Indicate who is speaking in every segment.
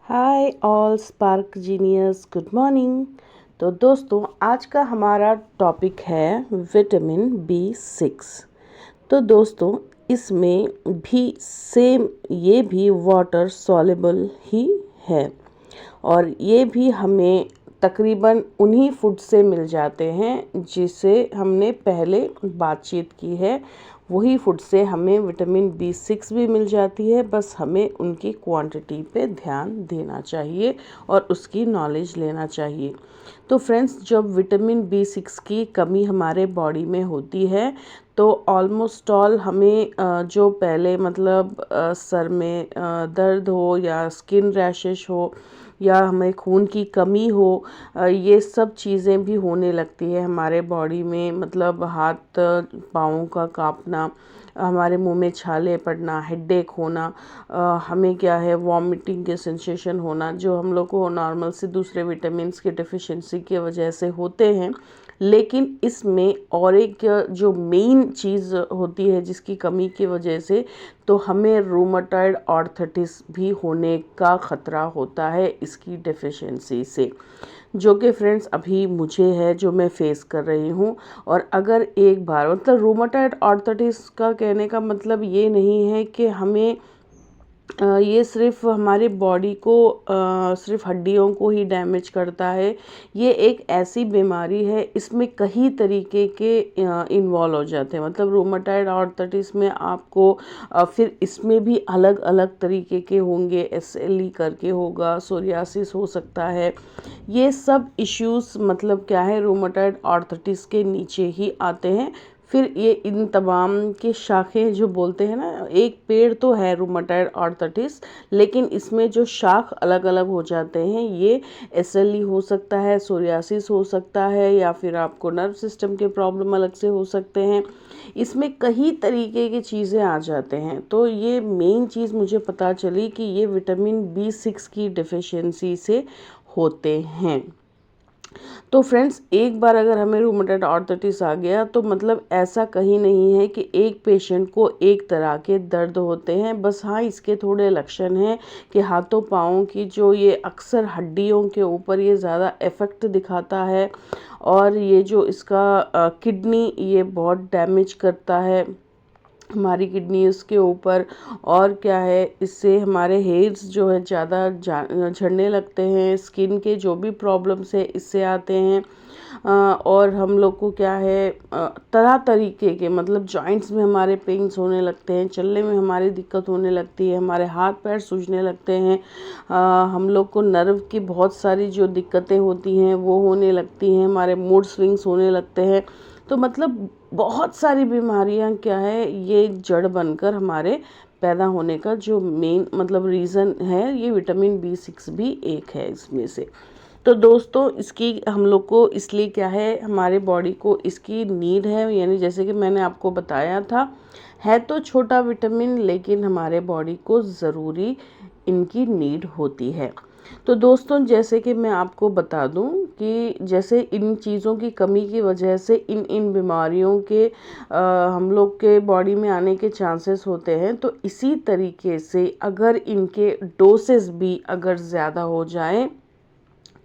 Speaker 1: Hi all spark genius, good morning. तो दोस्तों, आज का हमारा टॉपिक है विटामिन B6। तो दोस्तों, इसमें भी सेम ये भी वाटर सॉल्युबल ही है और ये भी हमें तकरीबन उन्हीं फूड से मिल जाते हैं जिसे हमने पहले बातचीत की है। वही फूड से हमें विटामिन B6 भी मिल जाती है, बस हमें उनकी क्वांटिटी पे ध्यान देना चाहिए और उसकी नॉलेज लेना चाहिए। तो फ्रेंड्स, जब विटामिन B6 की कमी हमारे बॉडी में होती है तो ऑलमोस्ट ऑल हमें जो पहले मतलब सर में दर्द हो या स्किन रैशेस हो या हमें खून की कमी हो, ये सब चीज़ें भी होने लगती है हमारे बॉडी में। मतलब हाथ पाँवों का कांपना, हमारे मुंह में छाले पड़ना, हेडेक होना, हमें क्या है वॉमिटिंग के सेंसेशन होना, जो हम लोग को नॉर्मल से दूसरे विटामिन्स की डेफिशिएंसी की वजह से होते हैं। लेकिन इसमें और एक जो मेन चीज़ होती है जिसकी कमी की वजह से तो हमें रूमेटॉइड आर्थराइटिस भी होने का ख़तरा होता है इसकी डेफिशिएंसी से, जो कि फ्रेंड्स अभी मुझे है, जो मैं फेस कर रही हूँ। और अगर एक बार मतलब रूमेटॉइड आर्थराइटिस का कहने का मतलब ये नहीं है कि हमें ये सिर्फ हमारी बॉडी को सिर्फ हड्डियों को ही डैमेज करता है। ये एक ऐसी बीमारी है, इसमें कई तरीके के इन्वॉल्व हो जाते हैं। मतलब रूमेटॉइड आर्थराइटिस में आपको फिर इसमें भी अलग अलग तरीके के होंगे, SLE करके होगा, सोरियासिस हो सकता है। ये सब इश्यूज मतलब क्या है, रूमेटॉइड आर्थराइटिस के नीचे ही आते हैं। फिर ये इन तमाम के शाखें जो बोलते हैं ना, एक पेड़ तो है रूमेटॉइड आर्थराइटिस, लेकिन इसमें जो शाख अलग अलग हो जाते हैं, ये SLE हो सकता है, सोरियासिस हो सकता है, या फिर आपको नर्व सिस्टम के प्रॉब्लम अलग से हो सकते हैं। इसमें कई तरीके की चीज़ें आ जाते हैं। तो ये मेन चीज़ मुझे पता चली कि ये विटामिन B6 की डेफिशिएंसी से होते हैं। तो फ्रेंड्स, एक बार अगर हमें रूमेटॉइड आर्थराइटिस आ गया तो मतलब ऐसा कहीं नहीं है कि एक पेशेंट को एक तरह के दर्द होते हैं। बस हाँ, इसके थोड़े लक्षण हैं कि हाथों पाँवों की जो ये अक्सर हड्डियों के ऊपर ये ज़्यादा इफ़ेक्ट दिखाता है, और ये जो इसका किडनी ये बहुत डैमेज करता है हमारी किडनीज़ के ऊपर। और क्या है, इससे हमारे हेयर्स जो है ज़्यादा झड़ने लगते हैं, स्किन के जो भी प्रॉब्लम्स है इससे आते हैं। और हम लोग को क्या है तरह तरीके के मतलब जॉइंट्स में हमारे पेन्स होने लगते हैं, चलने में हमारी दिक्कत होने लगती है, हमारे हाथ पैर सूजने लगते हैं, हम लोग को नर्व की बहुत सारी जो दिक्कतें होती हैं वो होने लगती हैं, हमारे मूड स्विंग्स होने लगते हैं। तो मतलब बहुत सारी बीमारियां क्या है, ये जड़ बनकर हमारे पैदा होने का जो मेन मतलब रीज़न है, ये विटामिन B6 भी एक है इसमें से। तो दोस्तों, इसकी हम लोग को इसलिए क्या है, हमारे बॉडी को इसकी नीड है। यानी जैसे कि मैंने आपको बताया था, है तो छोटा विटामिन, लेकिन हमारे बॉडी को ज़रूरी इनकी नीड होती है। तो दोस्तों, जैसे कि मैं आपको बता दूं कि जैसे इन चीज़ों की कमी की वजह से इन इन बीमारियों के हम लोग के बॉडी में आने के चांसेस होते हैं। तो इसी तरीके से अगर इनके डोसेस भी अगर ज़्यादा हो जाएं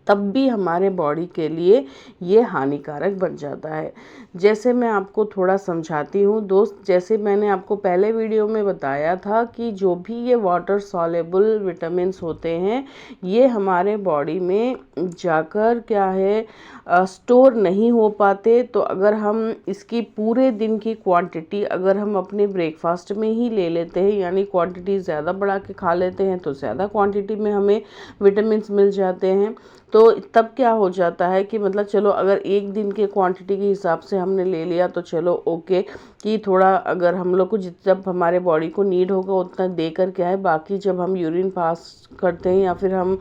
Speaker 1: तब भी हमारे बॉडी के लिए ये हानिकारक बन जाता है। जैसे मैं आपको थोड़ा समझाती हूँ दोस्त, जैसे मैंने आपको पहले वीडियो में बताया था कि जो भी ये वाटर सॉल्युबल विटामिन्स होते हैं, ये हमारे बॉडी में जाकर क्या है स्टोर नहीं हो पाते। तो अगर हम इसकी पूरे दिन की क्वांटिटी अगर हम अपने ब्रेकफास्ट में ही ले लेते हैं, यानी क्वांटिटी ज़्यादा बढ़ा के खा लेते हैं, तो ज़्यादा क्वांटिटी में हमें विटामिन्स मिल जाते हैं। तो तब क्या हो जाता है कि मतलब चलो, अगर एक दिन के क्वांटिटी के हिसाब से हमने ले लिया तो चलो ओके, कि थोड़ा अगर हम लोग को जब हमारे बॉडी को नीड होगा उतना देकर क्या है, बाकी जब हम यूरिन पास करते हैं या फिर हम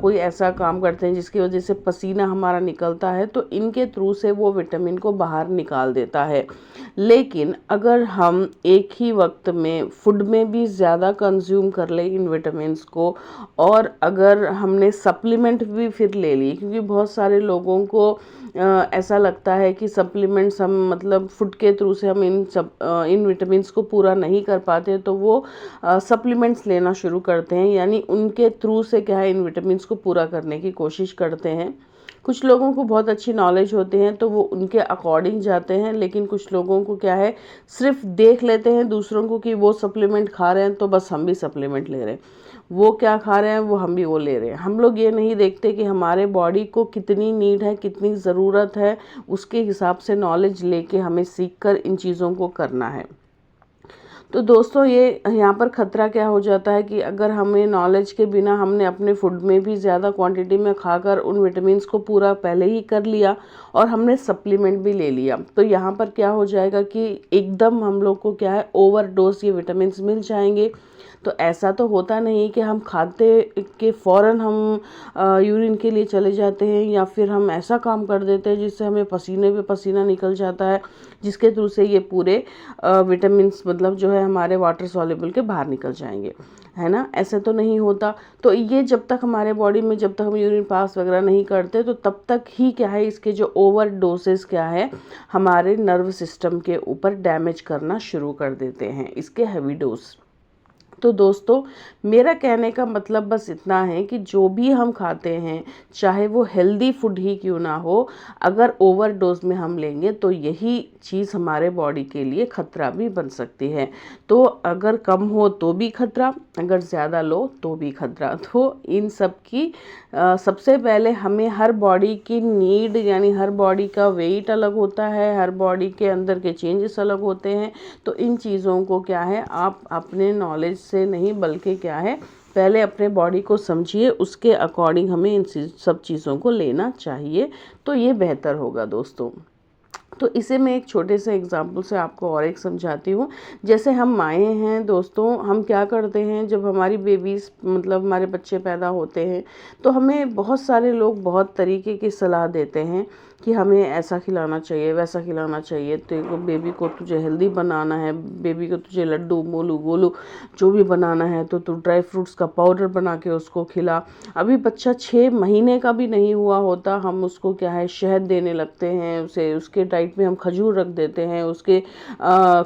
Speaker 1: कोई ऐसा काम करते हैं जिसकी वजह से पसीना हमारा निकलता है, तो इनके थ्रू से वो विटामिन को बाहर निकाल देता है। लेकिन अगर हम एक ही वक्त में फूड में भी ज़्यादा कंज्यूम कर ले इन विटामिन्स को, और अगर हमने सप्लीमेंट भी फिर ले ली, क्योंकि बहुत सारे लोगों को ऐसा लगता है कि सप्लीमेंट्स हम मतलब फूड के थ्रू से हम हम इन विटामिन्स को पूरा नहीं कर पाते तो वो सप्लीमेंट्स लेना शुरू करते हैं, यानी उनके थ्रू से क्या है इन विटामिन्स को पूरा करने की कोशिश करते हैं। कुछ लोगों को बहुत अच्छी नॉलेज होती है तो वो उनके अकॉर्डिंग जाते हैं, लेकिन कुछ लोगों को क्या है सिर्फ देख लेते हैं दूसरों को कि वो सप्लीमेंट खा रहे हैं तो बस हम भी सप्लीमेंट ले रहे हैं, वो क्या खा रहे हैं वो हम भी वो ले रहे हैं। हम लोग ये नहीं देखते कि हमारे बॉडी को कितनी नीड है, कितनी ज़रूरत है, उसके हिसाब से नॉलेज लेके हमें सीख कर इन चीज़ों को करना है। तो दोस्तों ये यहाँ पर ख़तरा क्या हो जाता है कि अगर हमें नॉलेज के बिना हमने अपने फूड में भी ज़्यादा क्वांटिटी में खाकर उन विटामिन्स को पूरा पहले ही कर लिया और हमने सप्लीमेंट भी ले लिया, तो यहाँ पर क्या हो जाएगा कि एकदम हम लोग को क्या है ओवरडोज ये विटामिन्स मिल जाएंगे। तो ऐसा तो होता नहीं कि हम खाते के फ़ौरन हम यूरिन के लिए चले जाते हैं या फिर हम ऐसा काम कर देते हैं जिससे हमें पसीने पे पसीना निकल जाता है, जिसके थ्रू से ये पूरे विटामिन्स मतलब जो है हमारे वाटर सॉल्युबल के बाहर निकल जाएंगे, है ना। ऐसे तो नहीं होता। तो ये जब तक हमारे बॉडी में जब तक हम यूरिन पास वगैरह नहीं करते तो तब तक ही क्या है इसके जो ओवर डोसेस क्या है हमारे नर्व सिस्टम के ऊपर डैमेज करना शुरू कर देते हैं इसके हैवी डोज। तो दोस्तों मेरा कहने का मतलब बस इतना है कि जो भी हम खाते हैं चाहे वो हेल्दी फूड ही क्यों ना हो, अगर ओवरडोज में हम लेंगे तो यही चीज़ हमारे बॉडी के लिए ख़तरा भी बन सकती है। तो अगर कम हो तो भी खतरा, अगर ज़्यादा लो तो भी खतरा। तो इन सब की सबसे पहले हमें हर बॉडी की नीड यानी हर बॉडी का वेट अलग होता है, हर बॉडी के अंदर के चेंजेस अलग होते हैं। तो इन चीज़ों को क्या है आप अपने नॉलेज से नहीं बल्कि क्या है पहले अपने बॉडी को समझिए, उसके अकॉर्डिंग हमें इन सब चीज़ों को लेना चाहिए, तो ये बेहतर होगा दोस्तों। तो इसे मैं एक छोटे से एग्जाम्पल से आपको और एक समझाती हूँ। जैसे हम माएँ हैं दोस्तों, हम क्या करते हैं जब हमारी बेबीज़ मतलब हमारे बच्चे पैदा होते हैं तो हमें बहुत सारे लोग बहुत तरीके की सलाह देते हैं कि हमें ऐसा खिलाना चाहिए, वैसा खिलाना चाहिए, तो बेबी को तुझे हेल्दी बनाना है, बेबी को तुझे लड्डू मोलू गोलू जो भी बनाना है तो तू ड्राई फ्रूट्स का पाउडर बना के उसको खिला। अभी बच्चा 6 महीने का भी नहीं हुआ होता, हम उसको क्या है शहद देने लगते हैं, उसे उसके डाइट में हम खजूर रख देते हैं, उसके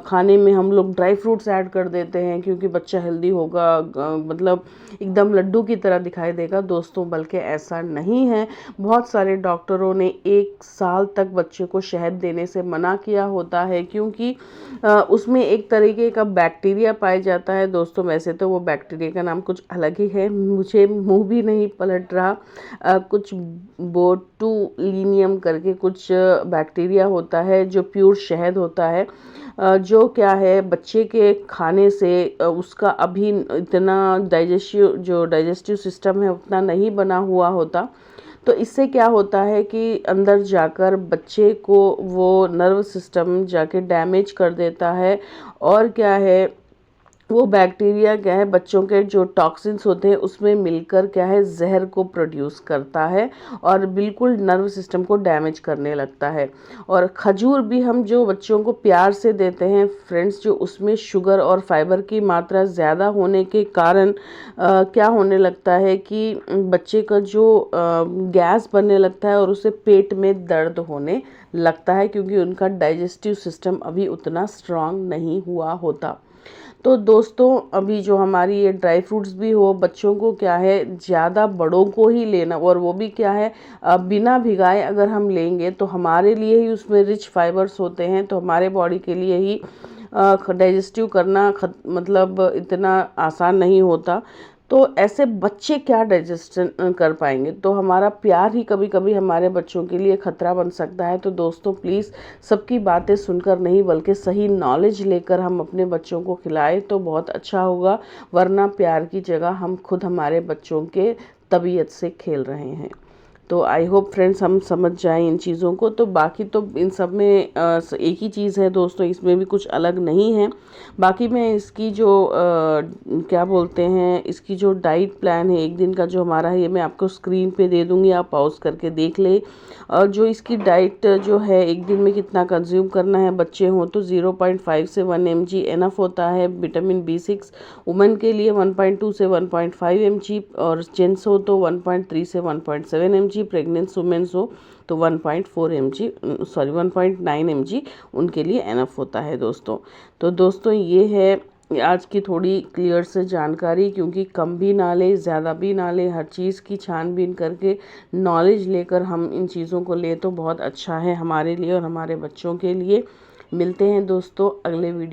Speaker 1: खाने में हम लोग ड्राई फ्रूट्स ऐड कर देते हैं क्योंकि बच्चा हेल्दी होगा, मतलब एकदम लड्डू की तरह दिखाई देगा। दोस्तों बल्कि ऐसा नहीं है। बहुत सारे डॉक्टरों ने 1 साल तक बच्चे को शहद देने से मना किया होता है क्योंकि उसमें एक तरीके का बैक्टीरिया पाया जाता है। दोस्तों वैसे तो वो बैक्टीरिया का नाम कुछ अलग ही है, मुझे मुंह भी नहीं पलट रहा। कुछ बोटुलिनियम करके कुछ बैक्टीरिया होता है जो प्योर शहद होता है, जो क्या है बच्चे के खाने से उसका अभी इतना डाइजेस्टिव सिस्टम है उतना नहीं बना हुआ होता। तो इससे क्या होता है कि अंदर जाकर बच्चे को वो नर्व सिस्टम जाके डैमेज कर देता है, और क्या है वो बैक्टीरिया क्या है बच्चों के जो टॉक्सिन्स होते हैं उसमें मिलकर क्या है जहर को प्रोड्यूस करता है और बिल्कुल नर्व सिस्टम को डैमेज करने लगता है। और खजूर भी हम जो बच्चों को प्यार से देते हैं फ्रेंड्स, जो उसमें शुगर और फाइबर की मात्रा ज़्यादा होने के कारण क्या होने लगता है कि बच्चे का जो गैस बनने लगता है और उसे पेट में दर्द होने लगता है क्योंकि उनका डाइजेस्टिव सिस्टम अभी उतना स्ट्रांग नहीं हुआ होता। तो दोस्तों अभी जो हमारी ये ड्राई फ्रूट्स भी हो बच्चों को क्या है ज़्यादा बड़ों को ही लेना, और वो भी क्या है बिना भिगाए अगर हम लेंगे तो हमारे लिए ही उसमें रिच फाइबर्स होते हैं, तो हमारे बॉडी के लिए ही डाइजेस्टिव करना मतलब इतना आसान नहीं होता। तो ऐसे बच्चे क्या डाइजेशन कर पाएंगे, तो हमारा प्यार ही कभी कभी हमारे बच्चों के लिए खतरा बन सकता है। तो दोस्तों प्लीज़ सबकी बातें सुनकर नहीं बल्कि सही नॉलेज लेकर हम अपने बच्चों को खिलाएं तो बहुत अच्छा होगा, वरना प्यार की जगह हम खुद हमारे बच्चों के तबीयत से खेल रहे हैं। तो आई होप फ्रेंड्स हम समझ जाएं इन चीज़ों को। तो बाकी तो इन सब में एक ही चीज़ है दोस्तों, इसमें भी कुछ अलग नहीं है। बाकी मैं इसकी जो क्या बोलते हैं इसकी जो डाइट प्लान है एक दिन का जो हमारा है ये मैं आपको स्क्रीन पे दे दूँगी, आप पॉज करके देख ले। और जो इसकी डाइट जो है एक दिन में कितना कंज्यूम करना है, बच्चे हों तो 0.5 से 1 mg एनफ होता है। विटामिन B6 वुमेन के लिए 1.2 से 1.5 mg और जेंट्स हो तो 1.3 से 1.7 mg। mg प्रेग्नेंट वुमेन्स हो तो 1.9 mg उनके लिए एनफ होता है दोस्तों। तो दोस्तों ये है आज की थोड़ी क्लियर से जानकारी, क्योंकि कम भी ना ले ज़्यादा भी ना ले, हर चीज़ की छानबीन करके नॉलेज लेकर हम इन चीज़ों को ले तो बहुत अच्छा है हमारे लिए और हमारे बच्चों के लिए। मिलते हैं दोस्तों अगले वीडियो